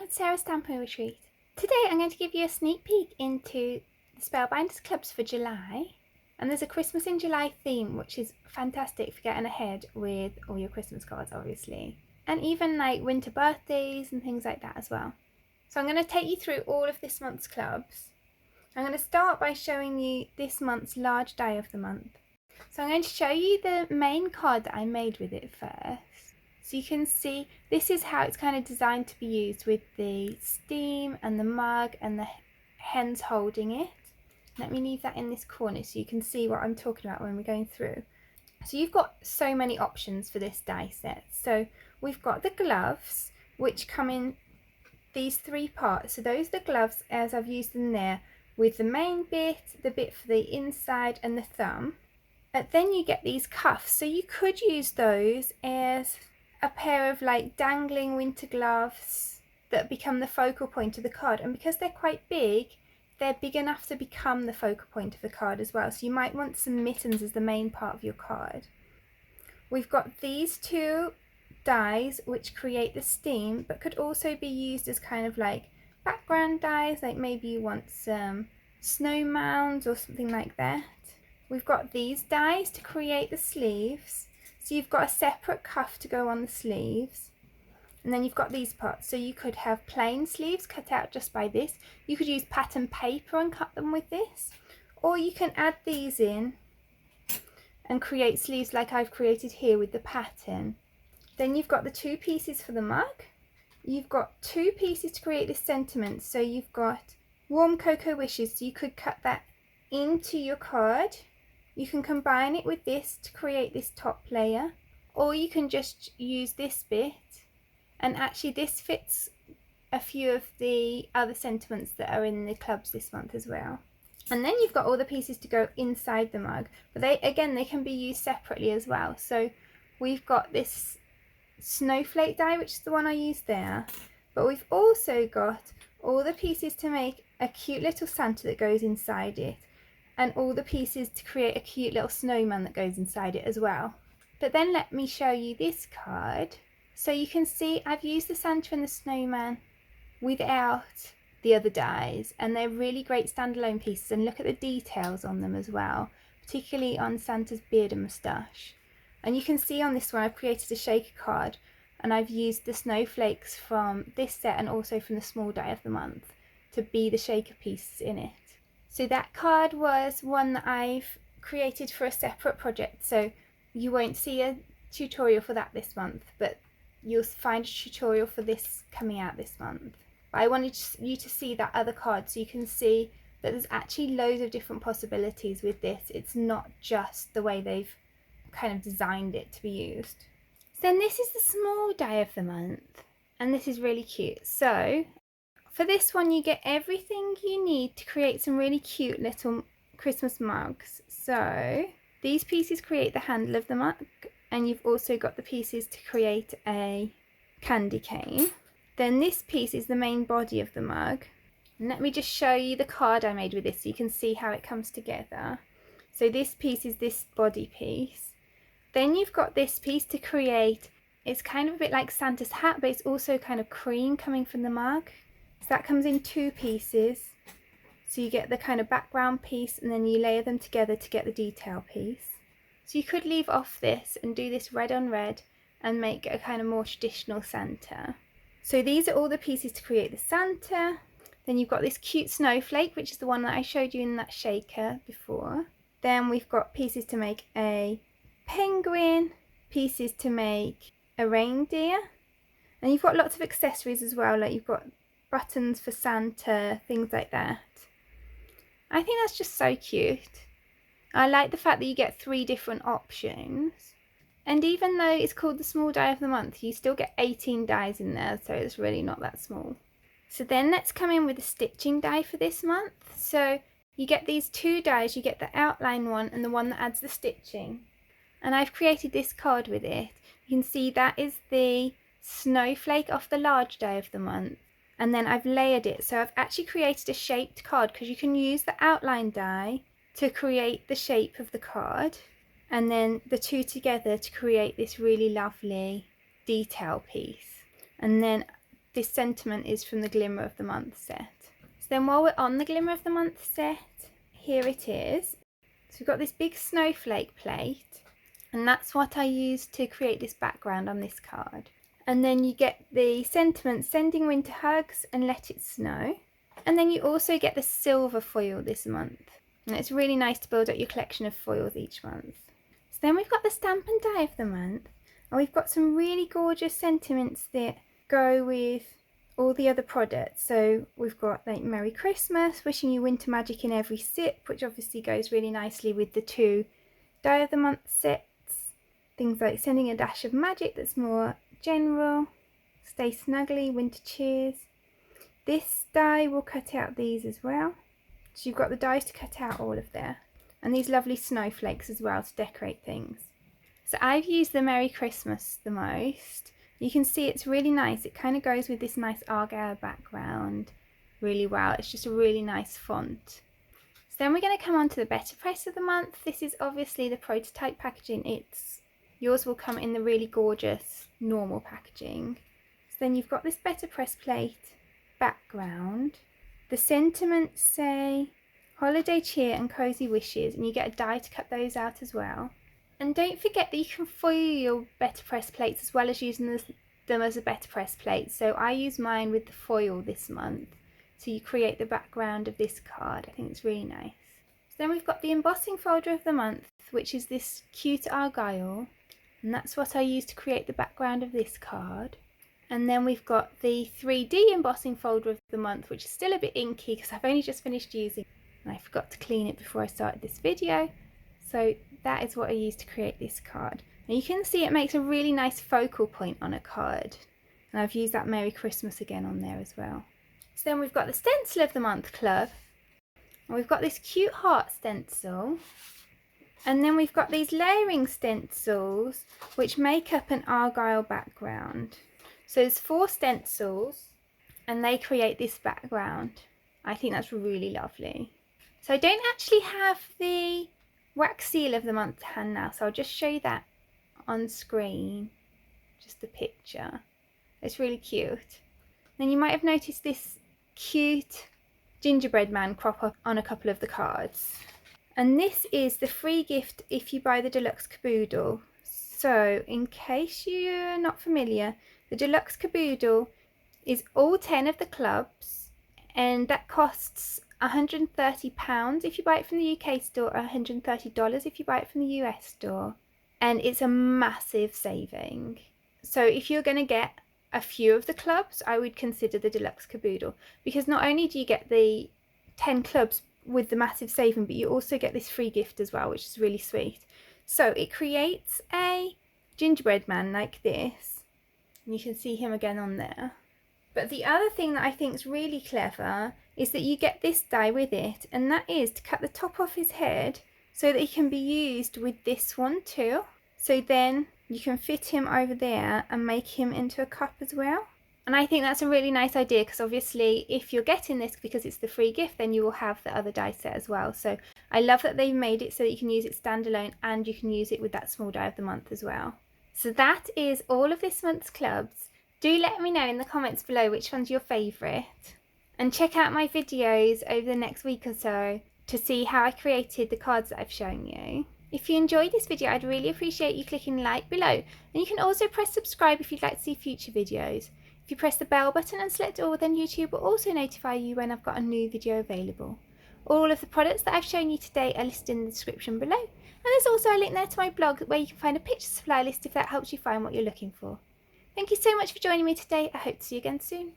it's Sarah's Stamping Retreat. Today I'm going to give you a sneak peek into the Spellbinders clubs for July, and there's a Christmas in July theme which is fantastic for getting ahead with all your Christmas cards obviously, and even like winter birthdays and things like that as well. So I'm going to take you through all of this month's clubs. I'm going to start by showing you this month's large die of the month. So I'm going to show you the main card that I made with it first. So you can see this is how it's kind of designed to be used with the steam and the mug and the hens holding it. Let me leave that in this corner so you can see what I'm talking about when we're going through. So you've got so many options for this die set. So we've got the gloves, which come in these three parts. So those are the gloves as I've used them there, with the main bit, the bit for the inside and the thumb. But then you get these cuffs, so you could use those as a pair of like dangling winter gloves that become the focal point of the card, and because they're quite big, they're big enough to become the focal point of the card as well, so you might want some mittens as the main part of your card. We've got these two dies which create the steam but could also be used as kind of like background dies, like maybe you want some snow mounds or something like that. We've got these dies to create the sleeves. So you've got a separate cuff to go on the sleeves, and then you've got these parts. So you could have plain sleeves cut out just by this. You could use pattern paper and cut them with this, or you can add these in and create sleeves like I've created here with the pattern. Then you've got the two pieces for the mug. You've got two pieces to create the sentiment. So you've got warm cocoa wishes, so you could cut that into your card. You can combine it with this to create this top layer, or you can just use this bit, and actually this fits a few of the other sentiments that are in the clubs this month as well. And then you've got all the pieces to go inside the mug, but they can be used separately as well. So we've got this snowflake die, which is the one I used there, but we've also got all the pieces to make a cute little Santa that goes inside it, and all the pieces to create a cute little snowman that goes inside it as well. But then let me show you this card. So you can see I've used the Santa and the snowman without the other dies, and they're really great standalone pieces, and look at the details on them as well, particularly on Santa's beard and moustache. And you can see on this one I've created a shaker card, and I've used the snowflakes from this set and also from the small die of the month to be the shaker pieces in it. So that card was one that I've created for a separate project, so you won't see a tutorial for that this month, but you'll find a tutorial for this coming out this month. But I wanted you to see that other card so you can see that there's actually loads of different possibilities with this. It's not just the way they've kind of designed it to be used. So then this is the small die of the month, and this is really cute. So for this one you get everything you need to create some really cute little Christmas mugs. So these pieces create the handle of the mug, and you've also got the pieces to create a candy cane. Then this piece is the main body of the mug. And let me just show you the card I made with this so you can see how it comes together. So this piece is this body piece. Then you've got this piece to create, it's kind of a bit like Santa's hat, but it's also kind of cream coming from the mug. So that comes in two pieces. So you get the kind of background piece, and then you layer them together to get the detail piece. So you could leave off this and do this red on red and make a kind of more traditional Santa. So these are all the pieces to create the Santa. Then you've got this cute snowflake, which is the one that I showed you in that shaker before. Then we've got pieces to make a penguin, pieces to make a reindeer, and you've got lots of accessories as well, like you've got buttons for Santa, things like that. I think that's just so cute. I like the fact that you get 3 different options, and even though it's called the small die of the month, you still get 18 dies in there, so it's really not that small. So then let's come in with the stitching die for this month. So you get these 2 dies, you get the outline one and the one that adds the stitching, and I've created this card with it. You can see that is the snowflake off the large die of the month, and then I've layered it, so I've actually created a shaped card, because you can use the outline die to create the shape of the card, and then the two together to create this really lovely detail piece. And then this sentiment is from the Glimmer of the Month set. So then while we're on the Glimmer of the Month set, here it is. So we've got this big snowflake plate, and that's what I used to create this background on this card. And then you get the sentiment, sending winter hugs and let it snow. And then you also get the silver foil this month. And it's really nice to build up your collection of foils each month. So then we've got the stamp and die of the month. And we've got some really gorgeous sentiments that go with all the other products. So we've got like Merry Christmas, wishing you winter magic in every sip, which obviously goes really nicely with the 2 die of the month sets. Things like sending a dash of magic, that's more general. Stay snugly, winter cheers. This die will cut out these as well. So you've got the dies to cut out all of there. And these lovely snowflakes as well to decorate things. So I've used the Merry Christmas the most. You can see it's really nice. It kind of goes with this nice Argyle background really well. It's just a really nice font. So then we're going to come on to the Better Press of the month. This is obviously the prototype packaging. Yours will come in the really gorgeous normal packaging. So then you've got this Better Press plate background. The sentiments say holiday cheer and cozy wishes, and you get a die to cut those out as well. And don't forget that you can foil your Better Press plates as well as using them as a Better Press plate. So I use mine with the foil this month. So you create the background of this card. I think it's really nice. So then we've got the Embossing Folder of the month, which is this cute Argyle. And that's what I use to create the background of this card. And then we've got the 3D Embossing Folder of the month, which is still a bit inky because I've only just finished using it and I forgot to clean it before I started this video. So that is what I use to create this card. And you can see it makes a really nice focal point on a card. And I've used that Merry Christmas again on there as well. So then we've got the Stencil of the Month Club. And we've got this cute heart stencil. And then we've got these layering stencils which make up an Argyle background. So there's 4 stencils and they create this background. I think that's really lovely. So I don't actually have the wax seal of the month to hand now, so I'll just show you that on screen. Just the picture. It's really cute. Then you might have noticed this cute gingerbread man crop up on a couple of the cards. And this is the free gift if you buy the deluxe caboodle. So in case you're not familiar, the deluxe caboodle is all 10 of the clubs, and that costs £130 if you buy it from the UK store, or $130 if you buy it from the US store. And it's a massive saving. So if you're going to get a few of the clubs, I would consider the deluxe caboodle, because not only do you get the 10 clubs with the massive saving, but you also get this free gift as well, which is really sweet. So it creates a gingerbread man like this, and you can see him again on there. But the other thing that I think is really clever is that you get this die with it, and that is to cut the top off his head so that he can be used with this one too. So then you can fit him over there and make him into a cup as well. And I think that's a really nice idea, because obviously if you're getting this because it's the free gift, then you will have the other die set as well. So I love that they've made it so that you can use it standalone and you can use it with that small die of the month as well. So that is all of this month's clubs. Do let me know in the comments below which one's your favourite. And check out my videos over the next week or so to see how I created the cards that I've shown you. If you enjoyed this video, I'd really appreciate you clicking like below. And you can also press subscribe if you'd like to see future videos. If you press the bell button and select all, then YouTube will also notify you when I've got a new video available. All of the products that I've shown you today are listed in the description below. And there's also a link there to my blog where you can find a picture supply list if that helps you find what you're looking for. Thank you so much for joining me today. I hope to see you again soon.